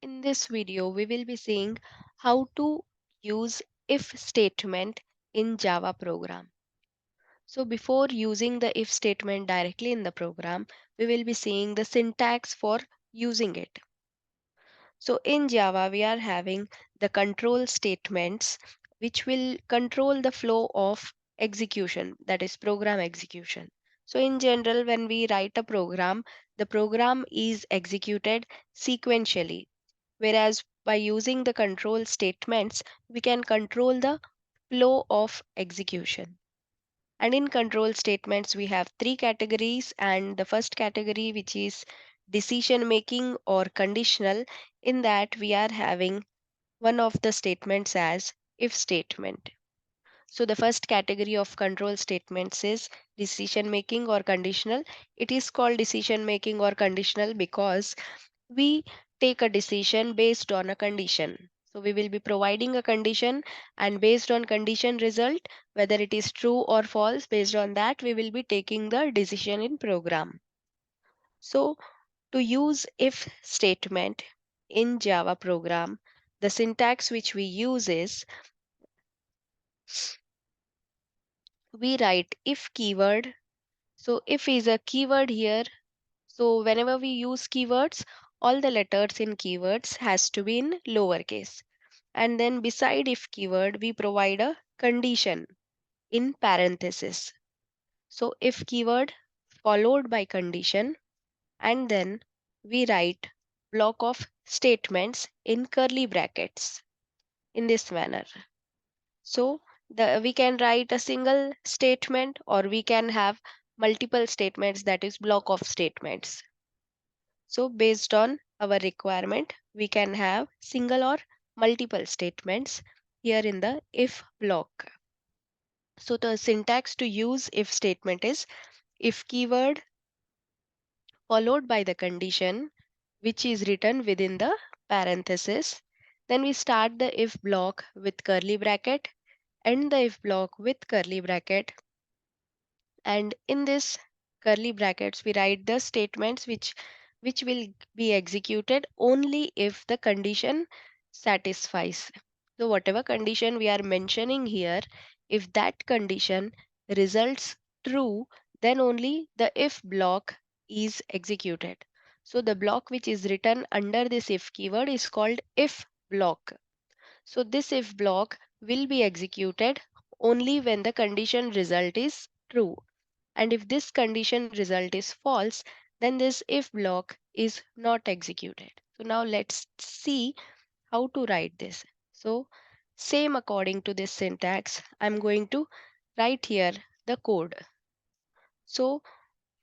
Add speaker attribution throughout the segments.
Speaker 1: In this video, we will be seeing how to use if statement in Java program. So before using the if statement directly in the program, we will be seeing the syntax for using it. So in Java, we are having the control statements which will control the flow of execution, that is program execution. So in general, when we write a program, the program is executed sequentially, whereas by using the control statements, we can control the flow of execution. And in control statements, we have three categories. And the first category, which is decision making or conditional, in that we are having one of the statements as if statement. So the first category of control statements is decision making or conditional. It is called decision making or conditional because we take a decision based on a condition. So we will be providing a condition, and based on condition result, whether it is true or false, based on that we will be taking the decision in program. So to use if statement in Java program, the syntax which we use is we write if keyword. So if is a keyword here. So whenever we use keywords, all the letters in keywords has to be in lowercase. And then beside if keyword, we provide a condition in parenthesis. So if keyword followed by condition, and then we write block of statements in curly brackets in this manner. So we can write a single statement, or we can have multiple statements, that is block of statements. So based on our requirement, we can have single or multiple statements here in the if block. So the syntax to use if statement is if keyword followed by the condition which is written within the parenthesis. Then we start the if block with curly bracket, end the if block with curly bracket, and in this curly brackets we write the statements which will be executed only if the condition satisfies. So whatever condition we are mentioning here, if that condition results true, then only the if block is executed. So the block which is written under this if keyword is called if block. So this if block will be executed only when the condition result is true. And if this condition result is false, then this if block is not executed. So now let's see how to write this. So same according to this syntax, I'm going to write here the code. So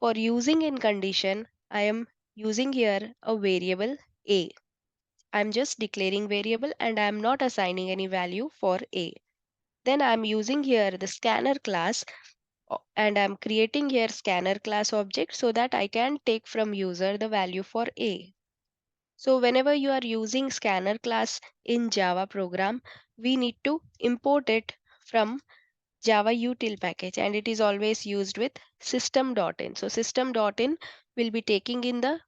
Speaker 1: for using in condition, I am using here a variable a. I'm just declaring variable and I'm not assigning any value for a. Then I'm using here the scanner class, and I'm creating here scanner class object so that I can take from user the value for a. So whenever you are using scanner class in Java program, we need to import it from Java util package, and it is always used with system.in. So system.in will be taking in the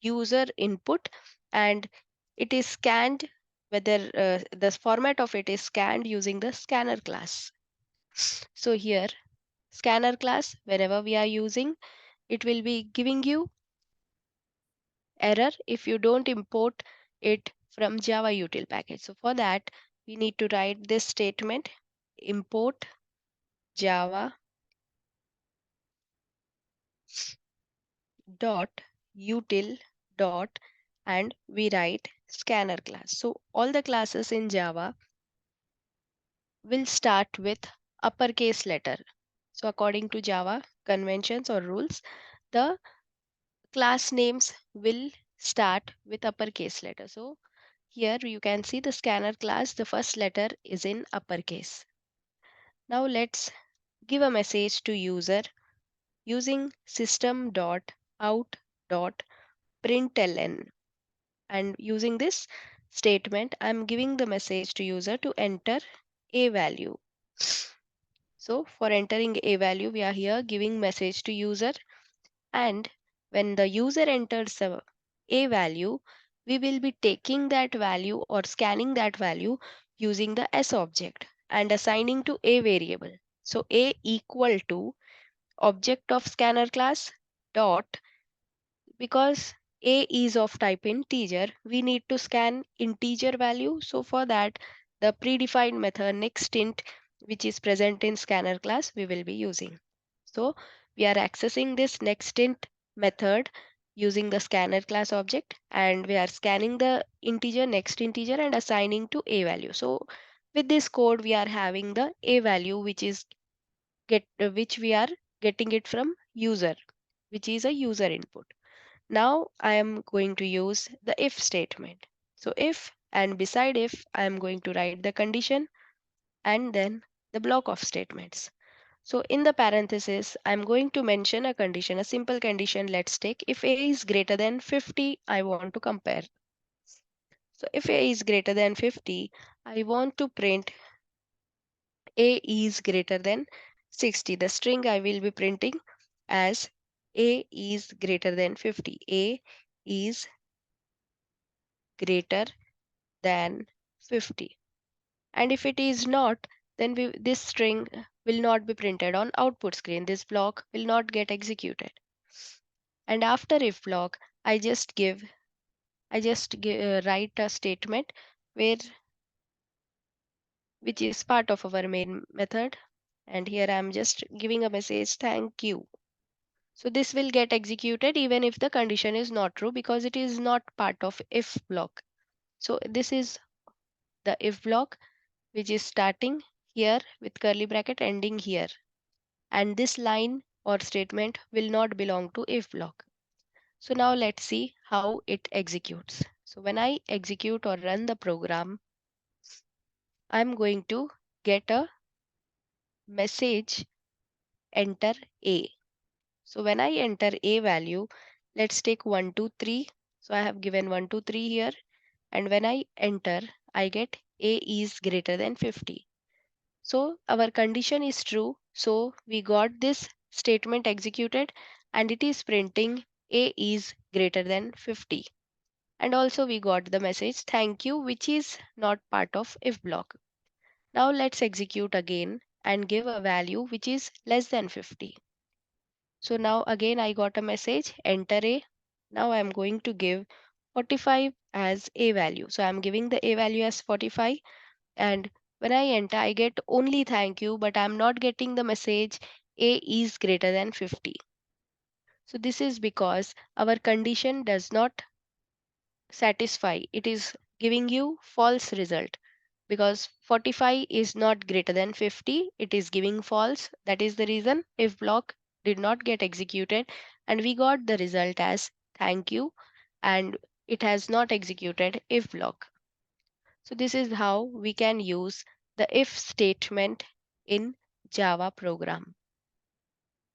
Speaker 1: user input, and it is scanned, whether the format of it is scanned using the scanner class. So here scanner class, whenever we are using, it will be giving you error if you don't import it from Java util package. So for that, we need to write this statement import java dot util dot, and we write scanner class. So all the classes in Java will start with uppercase letter. So according to Java conventions or rules, the class names will start with uppercase letter. So here you can see the scanner class, the first letter is in uppercase. Now let's give a message to user using system.out.println, and using this statement I'm giving the message to user to enter a value. So for entering a value, we are here giving message to user, and when the user enters a value, we will be taking that value or scanning that value using the S object and assigning to a variable. So a equal to object of scanner class dot, because a is of type integer, we need to scan integer value. So for that, the predefined method nextInt, which is present in scanner class, we will be using. So we are accessing this nextInt method using the scanner class object, and we are scanning the integer next integer and assigning to a value. So with this code, we are having the a value which we are getting it from user, which is a user input. Now I am going to use the if statement. So if, and beside if, I am going to write the condition and then the block of statements. So in the parenthesis, I'm going to mention a condition, a simple condition. Let's take if a is greater than 50, I want to compare. So if a is greater than 50, I want to print a is greater than 60. The string I will be printing as a is greater than 50. A is greater than 50. And if it is not, then this string will not be printed on output screen. This block will not get executed. And after if block, I just write a statement where which is part of our main method. And here I'm just giving a message, thank you. So this will get executed even if the condition is not true, because it is not part of if block. So this is the if block, which is starting here with curly bracket ending here. And this line or statement will not belong to if block. So now let's see how it executes. So when I execute or run the program, I'm going to get a message, enter A. So when I enter A value, let's take 1, 2, 3. So I have given 1, 2, 3 here. And when I enter, I get A is greater than 50. So our condition is true. So we got this statement executed and it is printing A is greater than 50. And also we got the message thank you, which is not part of if block. Now let's execute again and give a value which is less than 50. So now again I got a message enter A. Now I'm going to give 45 as a value. So I'm giving the a value as 45, and when I enter I get only thank you, but I'm not getting the message a is greater than 50. So this is because our condition does not satisfy. It is giving you false result because 45 is not greater than 50. It is giving false. That is the reason if block did not get executed and we got the result as thank you, and it has not executed if block. So this is how we can use the if statement in Java program.